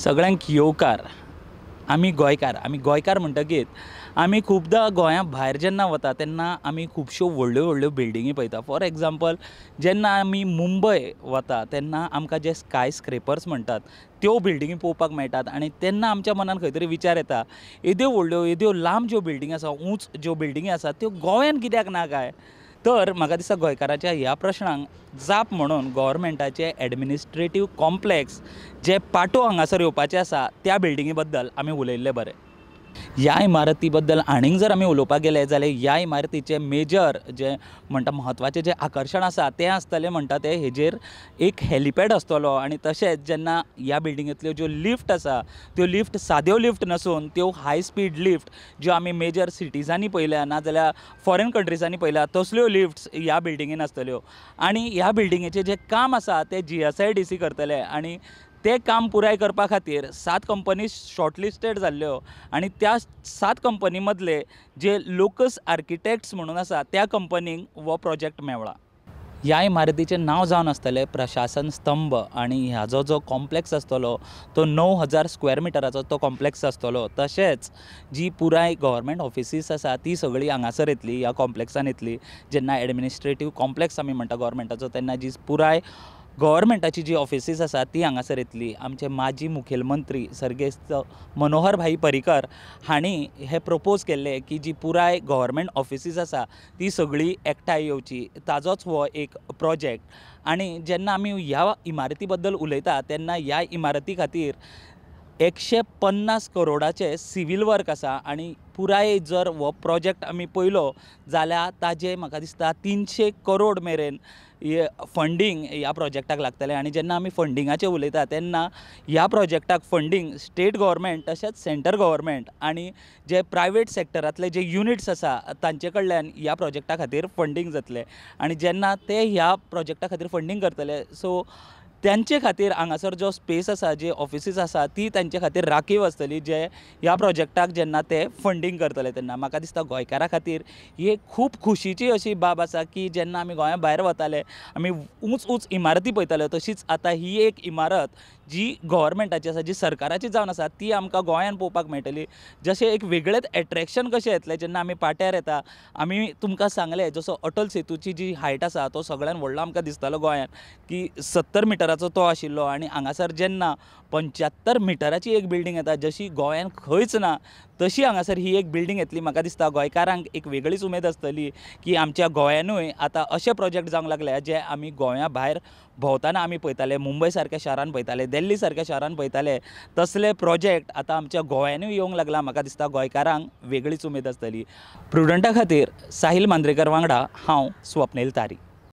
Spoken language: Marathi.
सगळ्यांक येवकार आमी गोंयकार म्हणटकीत आमी खुबदां गोंया भायर जेन्ना वता तेन्ना आमी खुबश्यो व्हडल्यो व्हडल्यो बिल्डिंगी पळयता. फॉर एग्जांपल जेन्ना आमी मुंबय वता तेन्ना आमकां जे स्काय स्क्रेपर्स म्हणटात त्यो बिल्डिंगी पळोवपाक मेळटात आनी तेन्ना आमच्या मनान खंय तरी विचार येता, येद्यो व्हडल्यो येद्यो लांब ज्यो बिल्डिंगी आसा, उंच ज्यो बिल्डिंगी आसा त्यो गोंयान कित्याक ना काय? तर म्हाका दिसता गोंयकाराच्या ह्या प्रश्नांक जाप म्हणून गव्हर्मेंटाचे एडमिनिस्ट्रेटीव कॉम्प्लेक्स जे पाटो हांगासर येवपाचे आसा त्या बिल्डिंगी बद्दल आमी उलयल्ले बरें. ह्या इमारती बद्दल आनीक जर आमी उलोवपाक गेले जाल्यार ह्या इमारतीचे मेजर जे म्हणटा म्हत्वाचें जे आकर्शण आसा तें आसतलें म्हणटा तें हेजेर एक हॅलिपॅड आसतलो आनी तशेंच जेन्ना ह्या बिल्डिंगेंतल्यो ज्यो लिफ्ट आसा त्यो लिफ्ट साद्यो लिफ्ट नसून त्यो हाय स्पीड लिफ्ट ज्यो आमी मेजर सिटीजांनी पळयल्या नाजाल्यार फॉरेन कंट्रीजांनी पळयल्या तसल्यो लिफ्ट्स ह्या बिल्डिंगेन आसतल्यो आनी ह्या बिल्डिंगेचें जें काम आसा तें GSIDC करतले आनी तें काम पुराय करपा खातीर 7 कंपनी शॉर्टलिस्टेड जाल्ल्यो आनी त्या 7 कंपनी मदले जे लोकस आर्किटेक्ट्स म्हणून आसा त्या कंपनीक हो प्रोजेक्ट मेवळा. ह्या इमारतीचें नांव जावन आसतलें प्रशासन स्तंभ आनी ह्याचो जो कॉम्प्लेक्स आसतलो तो 9000 स्क्वेअर मिटराचो तो कॉम्प्लेक्स आसतलो. तशेंच जी पुराय गव्हर्मेंट ऑफिसीस आसा ती सगळीं हांगासर येतली, ह्या कॉम्प्लेक्सान येतली. जेन्ना एडमिनिस्ट्रेटीव कॉम्प्लेक्स आमी म्हणटा गव्हर्मेंटाचो तेन्ना जी पुराय गव्हर्मेंटाची जी ऑफिसीस आसा ती हांगासर येतली. आमचे माजी मुखेलमंत्री सर्गेस्त मनोहर भाई पर्रीकर हांणी हें प्रपोज केल्लें की जी पुराय गव्हर्मेंट ऑफिसीस आसा ती सगळीं एकठांय येवची, ताजोच हो एक प्रोजेक्ट. आनी जेन्ना आमी ह्या इमारती बद्दल उलयता तेन्ना ह्या इमारती खातीर 150 करोडाचे सिवील वर्क आसा आनी पुराय जर हो प्रोजेक्ट आमी पळयलो जाल्यार ताजें म्हाका दिसता 300 करोड मेरेन फंडींग ह्या प्रोजेक्टाक लागतलें. आनी जेन्ना आमी फंडिंगाचें उलयता तेन्ना ह्या प्रोजेक्टाक फंडींग स्टेट गव्हर्मेंट तशेंच सेंटर गव्हर्मेंट आनी जे प्रायवेट सॅक्टरांतले जे युनिट्स आसा तांचे कडल्यान ह्या प्रोजेक्टा खातीर फंडींग जातलें. आनी जेन्ना ते ह्या प्रोजेक्टा खातीर फंडींग करतले सो त्यांचे खातीर हांगासर जो स्पेस आसा जी ऑफिसीस आसा ती तांचे खातीर राखीव आसतली जे ह्या प्रोजेक्टाक जेन्ना ते फंडींग करतले तेन्ना. म्हाका दिसता गोंयकारा खातीर ही एक खूब खुशीची अशी बाब आसा की जेन्ना आमी गोंया भायर वताले आमी उंच इमारती पळयताले तशीच आतां ही एक इमारत जी गव्हर्मेंटाची आसा जी सरकाराची जावन आसा ती आमकां गोंयान पळोवपाक मेळटली. जशें एक वेगळेंच एट्रॅक्शन कशें येतलें जेन्ना आमी पाट्यार येता. आमी तुमकां सांगलें जसो अटल सेतूची जी हायट आसा तो सगळ्यान व्हडलो आमकां दिसतालो गोंयान की 70 मिटराचो तो आशिल्लो आनी हांगासर जेन्ना 75 मिटराची एक बिल्डींग येता जशी गोंयान खंयच ना तशी हांगासर ही एक बिल्डींग येतली. म्हाका दिसता गोंयकारांक एक वेगळीच उमेद आसतली की आमच्या गोंयानूय आतां अशे प्रोजेक्ट जावंक लागले जे आमी गोंया भायर भोंवताना आमी पळयताले, मुंबय सारक्या शारान पळयताले, दिल्ली सारक्या शारान पळयताले तसले प्रोजेक्ट आतां आमच्या गोंयानूय येवंक लागला. म्हाका दिसता गोंयकारांक वेगळीच उमेद आसतली. प्रुडंटा खातीर साहिल मांद्रेकर वांगडा हांव स्वप्नील तारी.